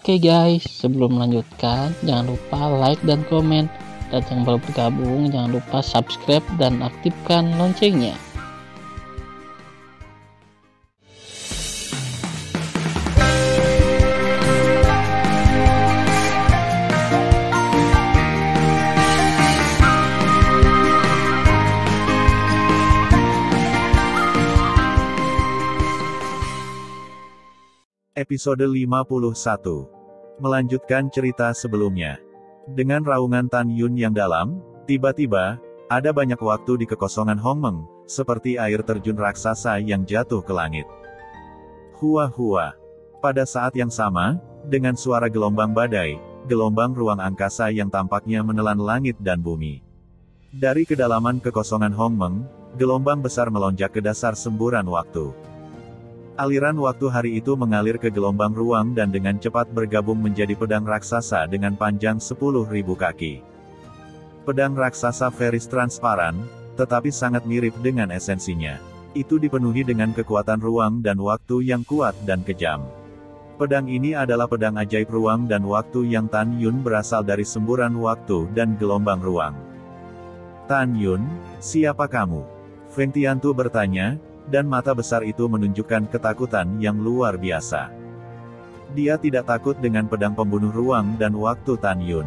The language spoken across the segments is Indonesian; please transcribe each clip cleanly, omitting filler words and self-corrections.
Oke guys, sebelum melanjutkan, jangan lupa like dan komen. Dan yang baru bergabung, jangan lupa subscribe dan aktifkan loncengnya. Episode 51. Melanjutkan cerita sebelumnya. Dengan raungan Tan Yun yang dalam, tiba-tiba, ada banyak waktu di kekosongan Hong Meng, seperti air terjun raksasa yang jatuh ke langit. Hua-hua. Pada saat yang sama, dengan suara gelombang badai, gelombang ruang angkasa yang tampaknya menelan langit dan bumi. Dari kedalaman kekosongan Hong Meng, gelombang besar melonjak ke dasar semburan waktu. Aliran waktu hari itu mengalir ke gelombang ruang dan dengan cepat bergabung menjadi pedang raksasa dengan panjang 10.000 kaki. Pedang raksasa veris transparan, tetapi sangat mirip dengan esensinya. Itu dipenuhi dengan kekuatan ruang dan waktu yang kuat dan kejam. Pedang ini adalah pedang ajaib ruang dan waktu yang Tan Yun berasal dari semburan waktu dan gelombang ruang. Tan Yun, siapa kamu? Feng Tiantu bertanya, dan mata besar itu menunjukkan ketakutan yang luar biasa. Dia tidak takut dengan pedang pembunuh ruang dan waktu Tan Yun.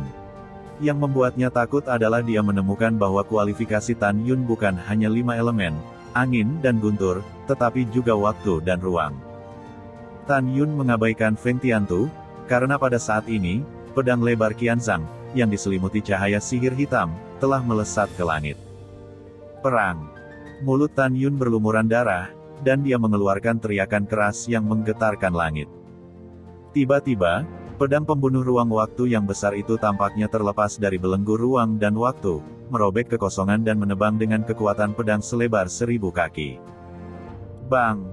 Yang membuatnya takut adalah dia menemukan bahwa kualifikasi Tan Yun bukan hanya 5 elemen, angin dan guntur, tetapi juga waktu dan ruang. Tan Yun mengabaikan Feng Tiantu, karena pada saat ini, pedang lebar Qianzhang, yang diselimuti cahaya sihir hitam, telah melesat ke langit. Perang. Mulut Tan Yun berlumuran darah, dan dia mengeluarkan teriakan keras yang menggetarkan langit. Tiba-tiba, pedang pembunuh ruang waktu yang besar itu tampaknya terlepas dari belenggu ruang dan waktu, merobek kekosongan dan menebang dengan kekuatan pedang selebar 1000 kaki. Bang!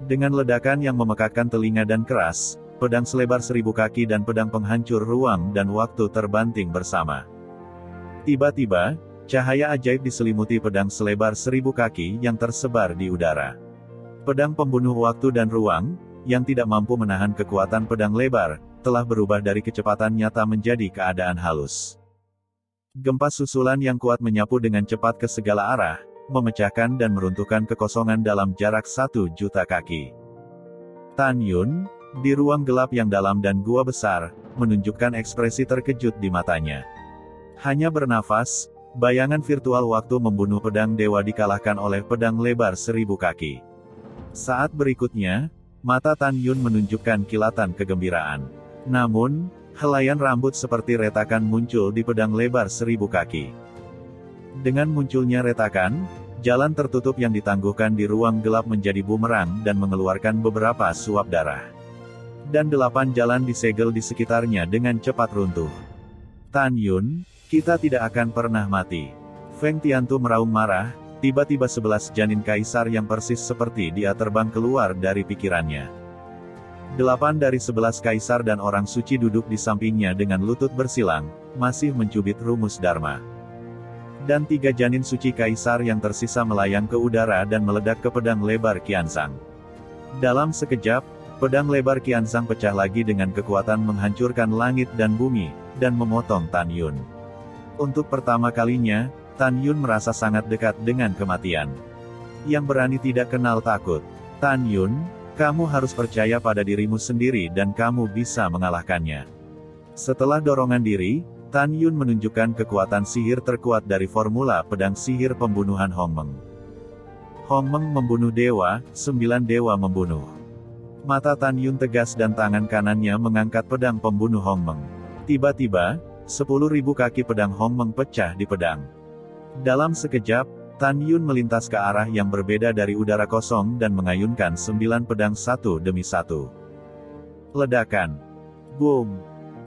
Dengan ledakan yang memekakkan telinga dan keras, pedang selebar 1000 kaki dan pedang penghancur ruang dan waktu terbanting bersama. Tiba-tiba, cahaya ajaib diselimuti pedang selebar 1000 kaki yang tersebar di udara. Pedang pembunuh waktu dan ruang, yang tidak mampu menahan kekuatan pedang lebar, telah berubah dari kecepatan nyata menjadi keadaan halus. Gempa susulan yang kuat menyapu dengan cepat ke segala arah, memecahkan dan meruntuhkan kekosongan dalam jarak 1.000.000 kaki. Tan Yun, di ruang gelap yang dalam dan gua besar, menunjukkan ekspresi terkejut di matanya. Hanya bernafas, bayangan virtual waktu membunuh pedang dewa dikalahkan oleh pedang lebar 1000 kaki. Saat berikutnya, mata Tan Yun menunjukkan kilatan kegembiraan. Namun, helaian rambut seperti retakan muncul di pedang lebar 1000 kaki. Dengan munculnya retakan, jalan tertutup yang ditangguhkan di ruang gelap menjadi bumerang dan mengeluarkan beberapa suap darah. Dan 8 jalan disegel di sekitarnya dengan cepat runtuh. Tan Yun, kita tidak akan pernah mati. Feng Tiantu meraung marah, tiba-tiba 11 janin kaisar yang persis seperti dia terbang keluar dari pikirannya. 8 dari 11 kaisar dan orang suci duduk di sampingnya dengan lutut bersilang, masih mencubit rumus Dharma. Dan 3 janin suci kaisar yang tersisa melayang ke udara dan meledak ke pedang lebar Qianzhang. Dalam sekejap, pedang lebar Qianzhang pecah lagi dengan kekuatan menghancurkan langit dan bumi, dan memotong Tan Yun. Untuk pertama kalinya, Tan Yun merasa sangat dekat dengan kematian. Yang berani tidak kenal takut. Tan Yun, kamu harus percaya pada dirimu sendiri dan kamu bisa mengalahkannya. Setelah dorongan diri, Tan Yun menunjukkan kekuatan sihir terkuat dari formula pedang sihir pembunuhan Hong Meng. Hong Meng membunuh dewa, 9 dewa membunuh. Mata Tan Yun tegas dan tangan kanannya mengangkat pedang pembunuh Hong Meng. Tiba-tiba, 10.000 kaki pedang Hong Meng pecah di pedang. Dalam sekejap, Tan Yun melintas ke arah yang berbeda dari udara kosong dan mengayunkan 9 pedang satu demi satu. Ledakan. Boom.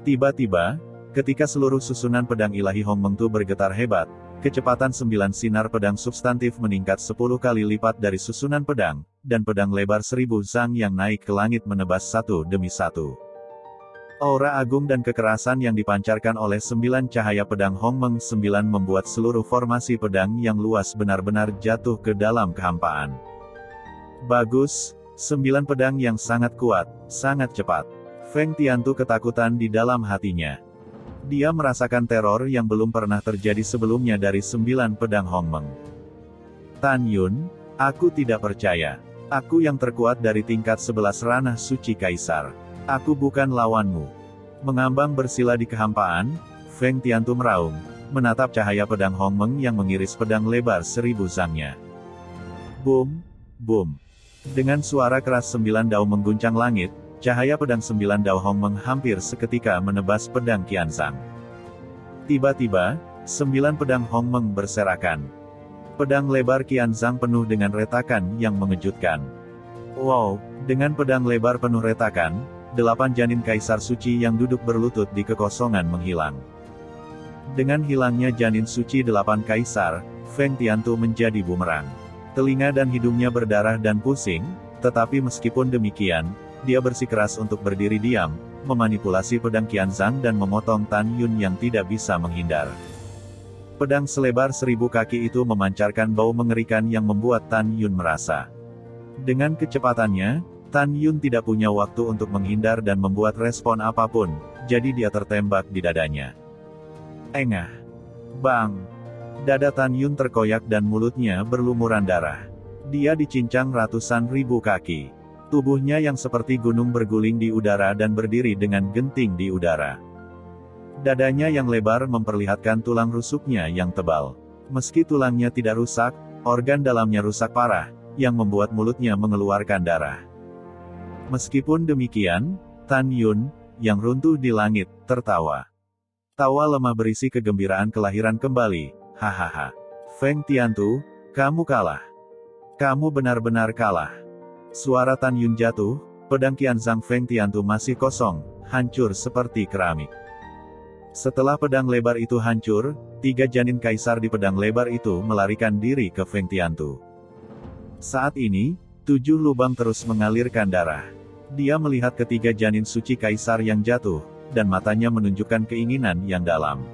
Tiba-tiba, ketika seluruh susunan pedang ilahi Hong Meng Tu bergetar hebat, kecepatan 9 sinar pedang substantif meningkat 10 kali lipat dari susunan pedang, dan pedang lebar 1000 zang yang naik ke langit menebas satu demi satu. Aura agung dan kekerasan yang dipancarkan oleh 9 cahaya pedang Hong Meng 9 membuat seluruh formasi pedang yang luas benar-benar jatuh ke dalam kehampaan. Bagus, 9 pedang yang sangat kuat, sangat cepat. Feng Tiantu ketakutan di dalam hatinya. Dia merasakan teror yang belum pernah terjadi sebelumnya dari 9 pedang Hongmeng. Tan Yun, aku tidak percaya. Aku yang terkuat dari tingkat 11 ranah suci kaisar. Aku bukan lawanmu. Mengambang bersila di kehampaan, Feng Tiantu meraung, menatap cahaya pedang Hongmeng yang mengiris pedang lebar 1000 zangnya. Boom, boom. Dengan suara keras 9 dao mengguncang langit, cahaya pedang 9 dao Hongmeng hampir seketika menebas pedang Qianzhang. Tiba-tiba, 9 pedang Hongmeng berserakan. Pedang lebar Qianzhang penuh dengan retakan yang mengejutkan. Wow, dengan pedang lebar penuh retakan, 8 janin kaisar suci yang duduk berlutut di kekosongan menghilang. Dengan hilangnya janin suci 8 kaisar, Feng Tiantu menjadi bumerang. Telinga dan hidungnya berdarah dan pusing, tetapi meskipun demikian, dia bersikeras untuk berdiri diam, memanipulasi pedang Qianzhang dan memotong Tan Yun yang tidak bisa menghindar. Pedang selebar 1000 kaki itu memancarkan bau mengerikan yang membuat Tan Yun merasa. Dengan kecepatannya, Tan Yun tidak punya waktu untuk menghindar dan membuat respon apapun, jadi dia tertembak di dadanya. Engah! Bang! Dada Tan Yun terkoyak dan mulutnya berlumuran darah. Dia dicincang ratusan ribu kaki. Tubuhnya yang seperti gunung berguling di udara dan berdiri dengan genting di udara. Dadanya yang lebar memperlihatkan tulang rusuknya yang tebal. Meski tulangnya tidak rusak, organ dalamnya rusak parah, yang membuat mulutnya mengeluarkan darah. Meskipun demikian, Tan Yun, yang runtuh di langit, tertawa. Tawa lemah berisi kegembiraan kelahiran kembali. Hahaha. Feng Tiantu, kamu kalah. Kamu benar-benar kalah. Suara Tan Yun jatuh, pedang Qianzhang Feng Tiantu masih kosong, hancur seperti keramik. Setelah pedang lebar itu hancur, 3 janin kaisar di pedang lebar itu melarikan diri ke Feng Tiantu. Saat ini, 7 lubang terus mengalirkan darah. Dia melihat ketiga janin suci kaisar yang jatuh, dan matanya menunjukkan keinginan yang dalam.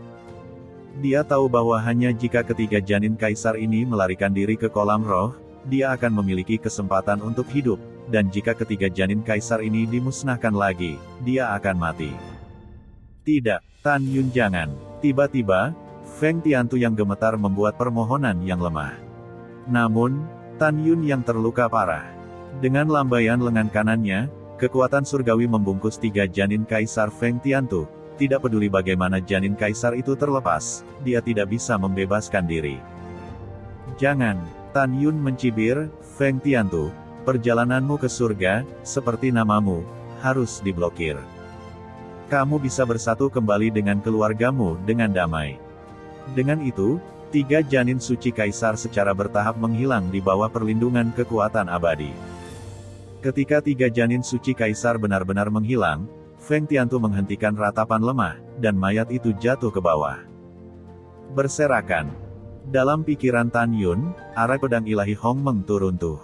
Dia tahu bahwa hanya jika ketiga janin kaisar ini melarikan diri ke kolam roh, dia akan memiliki kesempatan untuk hidup, dan jika ketiga janin kaisar ini dimusnahkan lagi, dia akan mati. Tidak, Tan Yun jangan. Tiba-tiba, Feng Tiantu yang gemetar membuat permohonan yang lemah. Namun, Tan Yun yang terluka parah. Dengan lambaian lengan kanannya, kekuatan surgawi membungkus 3 janin kaisar Feng Tiantu. Tidak peduli bagaimana janin kaisar itu terlepas, dia tidak bisa membebaskan diri. Jangan, Tan Yun mencibir, Feng Tiantu, perjalananmu ke surga, seperti namamu, harus diblokir. Kamu bisa bersatu kembali dengan keluargamu dengan damai. Dengan itu, 3 janin suci kaisar secara bertahap menghilang di bawah perlindungan kekuatan abadi. Ketika 3 janin suci kaisar benar-benar menghilang, Feng Tiantu menghentikan ratapan lemah, dan mayat itu jatuh ke bawah. Berserakan. Dalam pikiran Tan Yun, arai pedang ilahi Hongmeng turuntuh.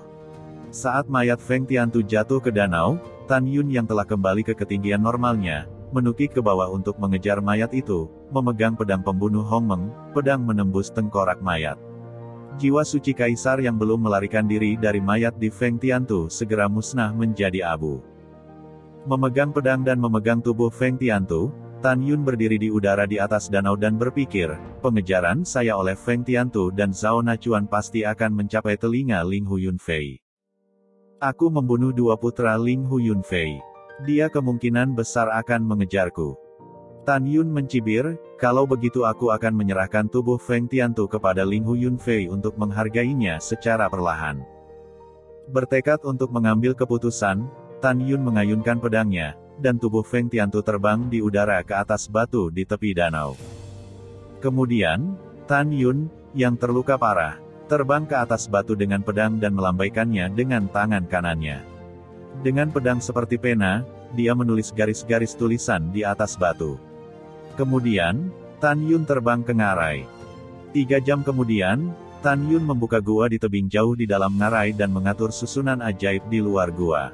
Saat mayat Feng Tiantu jatuh ke danau, Tan Yun yang telah kembali ke ketinggian normalnya, menukik ke bawah untuk mengejar mayat itu, memegang pedang pembunuh Hongmeng, pedang menembus tengkorak mayat. Jiwa suci kaisar yang belum melarikan diri dari mayat di Feng Tiantu segera musnah menjadi abu. Memegang pedang dan memegang tubuh Feng Tiantu, Tan Yun berdiri di udara di atas danau dan berpikir, pengejaran saya oleh Feng Tiantu dan Zhao Nachuan pasti akan mencapai telinga Ling Hu Yunfei. Aku membunuh 2 putra Ling Hu Yunfei. Dia kemungkinan besar akan mengejarku. Tan Yun mencibir, kalau begitu aku akan menyerahkan tubuh Feng Tiantu kepada Ling Hu Yunfei untuk menghargainya secara perlahan. Bertekad untuk mengambil keputusan, Tan Yun mengayunkan pedangnya, dan tubuh Feng Tiantu terbang di udara ke atas batu di tepi danau. Kemudian, Tan Yun, yang terluka parah, terbang ke atas batu dengan pedang dan melambaikannya dengan tangan kanannya. Dengan pedang seperti pena, dia menulis garis-garis tulisan di atas batu. Kemudian, Tan Yun terbang ke ngarai. 3 jam kemudian, Tan Yun membuka gua di tebing jauh di dalam ngarai dan mengatur susunan ajaib di luar gua.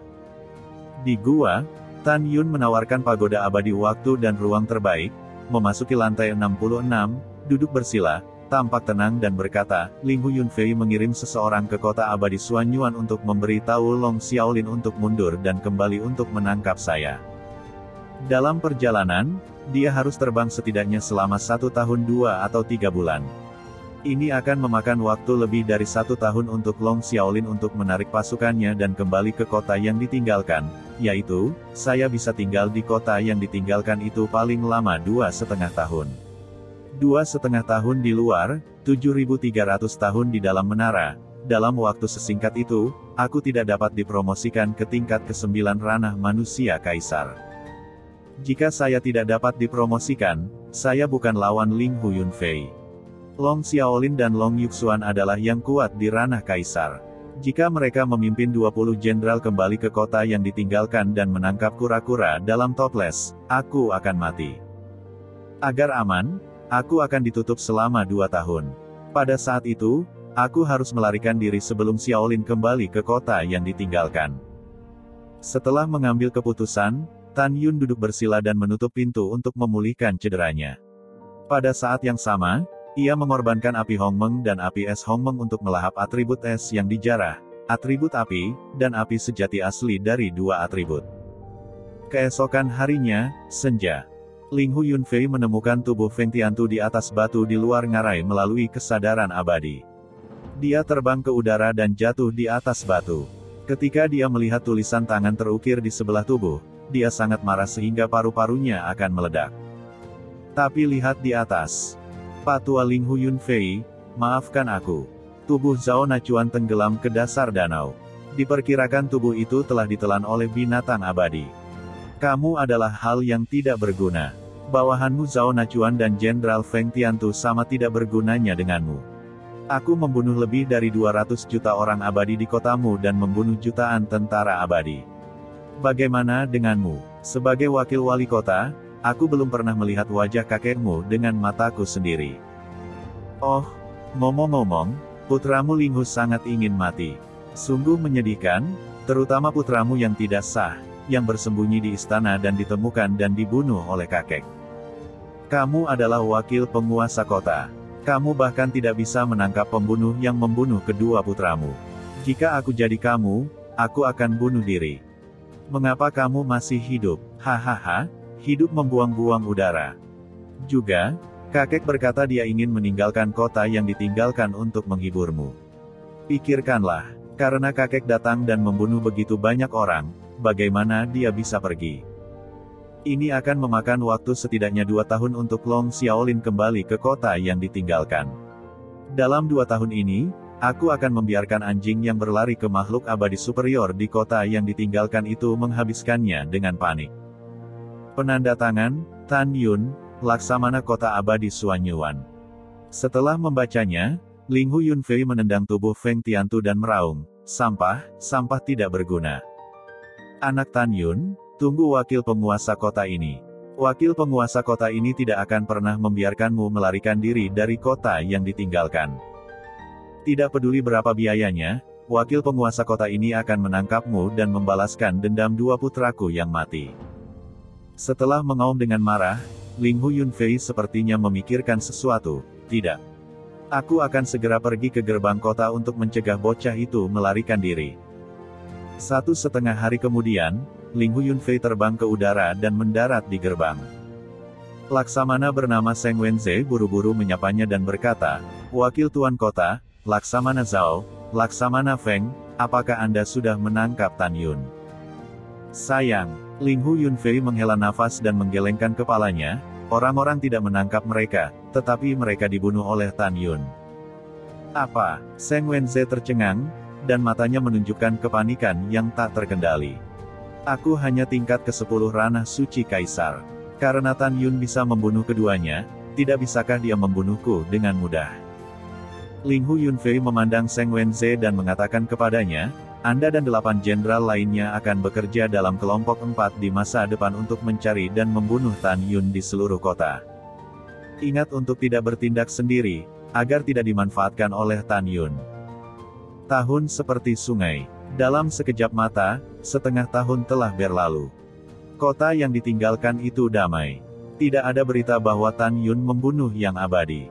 Di gua, Tan Yun menawarkan pagoda abadi waktu dan ruang terbaik, memasuki lantai 66, duduk bersila, tampak tenang dan berkata, Ling Hu Yunfei mengirim seseorang ke kota abadi Xuanyuan untuk memberi tahu Long Xiaolin untuk mundur dan kembali untuk menangkap saya. Dalam perjalanan, dia harus terbang setidaknya selama 1 tahun 2 atau 3 bulan. Ini akan memakan waktu lebih dari 1 tahun untuk Long Xiaolin untuk menarik pasukannya dan kembali ke kota yang ditinggalkan, yaitu, saya bisa tinggal di kota yang ditinggalkan itu paling lama 2,5 tahun. 2,5 tahun di luar, 7.300 tahun di dalam menara. Dalam waktu sesingkat itu, aku tidak dapat dipromosikan ke tingkat ke-9 ranah manusia kaisar. Jika saya tidak dapat dipromosikan, saya bukan lawan Ling Hu Yunfei. Long Xiaolin dan Long Yuxuan adalah yang kuat di ranah kaisar. Jika mereka memimpin 20 jenderal kembali ke kota yang ditinggalkan dan menangkap kura-kura dalam toples, aku akan mati. Agar aman, aku akan ditutup selama 2 tahun. Pada saat itu, aku harus melarikan diri sebelum Xiaolin kembali ke kota yang ditinggalkan. Setelah mengambil keputusan, Tan Yun duduk bersila dan menutup pintu untuk memulihkan cederanya. Pada saat yang sama, ia mengorbankan api Hongmeng dan api es Hongmeng untuk melahap atribut es yang dijarah, atribut api, dan api sejati asli dari 2 atribut. Keesokan harinya, senja. Ling Hu Yunfei menemukan tubuh Feng Tiantu di atas batu di luar ngarai melalui kesadaran abadi. Dia terbang ke udara dan jatuh di atas batu. Ketika dia melihat tulisan tangan terukir di sebelah tubuh, dia sangat marah sehingga paru-parunya akan meledak. Tapi lihat di atas. Patua Ling Hu Yunfei, maafkan aku. Tubuh Zhao Nachuan tenggelam ke dasar danau. Diperkirakan tubuh itu telah ditelan oleh binatang abadi. Kamu adalah hal yang tidak berguna. Bawahanmu Zhao Nachuan dan Jenderal Feng Tiantu sama tidak bergunanya denganmu. Aku membunuh lebih dari 200 juta orang abadi di kotamu dan membunuh jutaan tentara abadi. Bagaimana denganmu? Sebagai wakil wali kota, aku belum pernah melihat wajah kakekmu dengan mataku sendiri. Oh, ngomong-ngomong, putramu Ling Hu sangat ingin mati. Sungguh menyedihkan, terutama putramu yang tidak sah, yang bersembunyi di istana dan ditemukan dan dibunuh oleh kakek. Kamu adalah wakil penguasa kota. Kamu bahkan tidak bisa menangkap pembunuh yang membunuh kedua putramu. Jika aku jadi kamu, aku akan bunuh diri. Mengapa kamu masih hidup? Hahaha, hidup membuang-buang udara. Juga, kakek berkata dia ingin meninggalkan kota yang ditinggalkan untuk menghiburmu. Pikirkanlah, karena kakek datang dan membunuh begitu banyak orang, bagaimana dia bisa pergi? Ini akan memakan waktu setidaknya 2 tahun untuk Long Xiaolin kembali ke kota yang ditinggalkan. Dalam 2 tahun ini, aku akan membiarkan anjing yang berlari ke makhluk abadi superior di kota yang ditinggalkan itu menghabiskannya dengan panik. Penanda tangan, Tan Yun, Laksamana Kota Abadi Suanyuan. Setelah membacanya, Ling Hu Yunfei menendang tubuh Feng Tiantu dan meraung, sampah tidak berguna. Anak Tan Yun, tunggu wakil penguasa kota ini. Wakil penguasa kota ini tidak akan pernah membiarkanmu melarikan diri dari kota yang ditinggalkan. Tidak peduli berapa biayanya, wakil penguasa kota ini akan menangkapmu dan membalaskan dendam 2 putraku yang mati. Setelah mengaum dengan marah, Ling Hu Yunfei sepertinya memikirkan sesuatu. Tidak. Aku akan segera pergi ke gerbang kota untuk mencegah bocah itu melarikan diri. 1,5 hari kemudian, Ling Hu Yunfei terbang ke udara dan mendarat di gerbang. Laksamana bernama Seng Wenze buru-buru menyapanya dan berkata, "Wakil Tuan Kota, Laksamana Zhao, Laksamana Feng, apakah Anda sudah menangkap Tan Yun?" Sayang, Ling Hu Yunfei menghela nafas dan menggelengkan kepalanya, orang-orang tidak menangkap mereka, tetapi mereka dibunuh oleh Tan Yun. Apa? Seng Wenze tercengang, dan matanya menunjukkan kepanikan yang tak terkendali. Aku hanya tingkat ke-10 ranah suci kaisar. Karena Tan Yun bisa membunuh keduanya, tidak bisakah dia membunuhku dengan mudah? Ling Hu Yunfei memandang Seng Wenze dan mengatakan kepadanya, Anda dan 8 jenderal lainnya akan bekerja dalam kelompok 4 di masa depan untuk mencari dan membunuh Tan Yun di seluruh kota. Ingat untuk tidak bertindak sendiri, agar tidak dimanfaatkan oleh Tan Yun. Tahun seperti sungai. Dalam sekejap mata, 1/2 tahun telah berlalu. Kota yang ditinggalkan itu damai. Tidak ada berita bahwa Tan Yun membunuh yang abadi.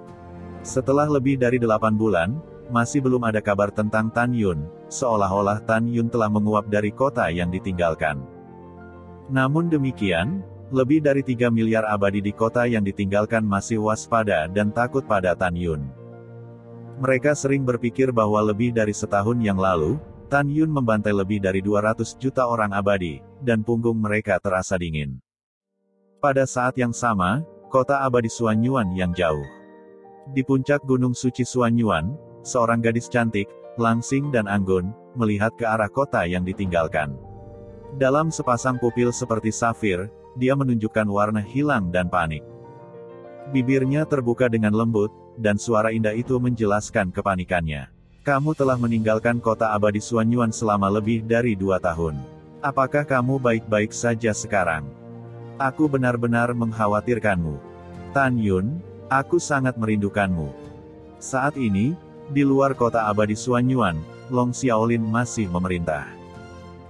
Setelah lebih dari 8 bulan, masih belum ada kabar tentang Tan Yun, seolah-olah Tan Yun telah menguap dari kota yang ditinggalkan. Namun demikian, Lebih dari 3 miliar abadi di kota yang ditinggalkan masih waspada dan takut pada Tan Yun. Mereka sering berpikir bahwa lebih dari setahun yang lalu, Tan Yun membantai lebih dari 200 juta orang abadi, dan punggung mereka terasa dingin. Pada saat yang sama, kota abadi Xuanyuan yang jauh. Di puncak Gunung Suci Xuanyuan, seorang gadis cantik, langsing dan anggun, melihat ke arah kota yang ditinggalkan. Dalam sepasang pupil seperti safir, dia menunjukkan warna hilang dan panik. Bibirnya terbuka dengan lembut, dan suara indah itu menjelaskan kepanikannya. Kamu telah meninggalkan kota abadi Xuanyuan selama lebih dari 2 tahun. Apakah kamu baik-baik saja sekarang? Aku benar-benar mengkhawatirkanmu. Tan Yun, aku sangat merindukanmu. Saat ini, di luar kota abadi Xuanyuan, Long Xiaolin masih memerintah.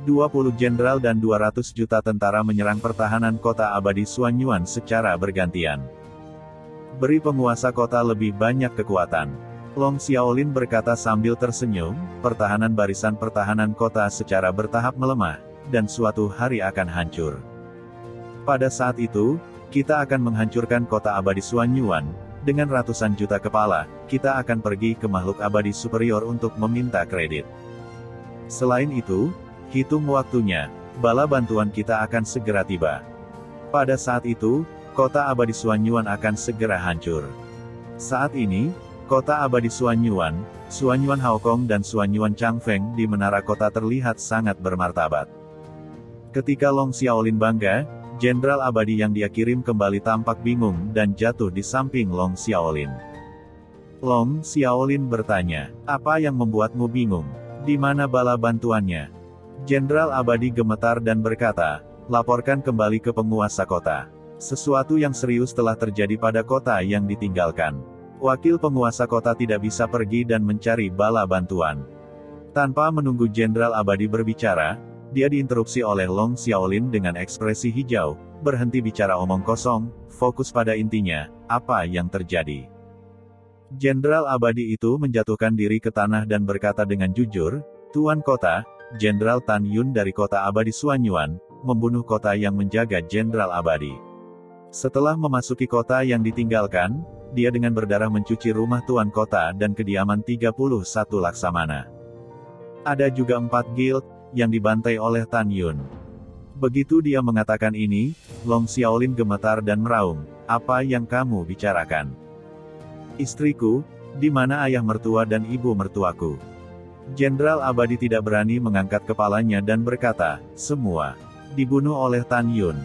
20 jenderal dan 200 juta tentara menyerang pertahanan kota abadi Xuanyuan secara bergantian. Beri penguasa kota lebih banyak kekuatan. Long Xiaolin berkata sambil tersenyum, pertahanan barisan pertahanan kota secara bertahap melemah, dan suatu hari akan hancur. Pada saat itu, kita akan menghancurkan kota abadi Xuanyuan, dengan ratusan juta kepala, kita akan pergi ke makhluk abadi superior untuk meminta kredit. Selain itu, hitung waktunya, bala bantuan kita akan segera tiba. Pada saat itu, kota abadi Xuanyuan akan segera hancur. Saat ini, kota abadi Xuanyuan, Xuanyuan Haokong dan Xuanyuan Changfeng di menara kota terlihat sangat bermartabat. Ketika Long Xiaolin bangga, jenderal abadi yang dia kirim kembali tampak bingung dan jatuh di samping Long Xiaolin. Long Xiaolin bertanya, "Apa yang membuatmu bingung? Di mana bala bantuannya?" Jenderal abadi gemetar dan berkata, "Laporkan kembali ke penguasa kota. Sesuatu yang serius telah terjadi pada kota yang ditinggalkan. Wakil penguasa kota tidak bisa pergi dan mencari bala bantuan." Tanpa menunggu jenderal abadi berbicara, dia diinterupsi oleh Long Xiaolin dengan ekspresi hijau, "Berhenti bicara omong kosong, fokus pada intinya, apa yang terjadi." Jenderal abadi itu menjatuhkan diri ke tanah dan berkata dengan jujur, "Tuan kota, Jenderal Tan Yun dari kota abadi Xuanyuan, membunuh kota yang menjaga Jenderal abadi. Setelah memasuki kota yang ditinggalkan, dia dengan berdarah mencuci rumah tuan kota dan kediaman 31 laksamana. Ada juga 4 guild, yang dibantai oleh Tan Yun." Begitu dia mengatakan ini, Long Xiaolin gemetar dan meraung, "Apa yang kamu bicarakan? Istriku, di mana ayah mertua dan ibu mertuaku?" Jenderal abadi tidak berani mengangkat kepalanya dan berkata, "Semua dibunuh oleh Tan Yun."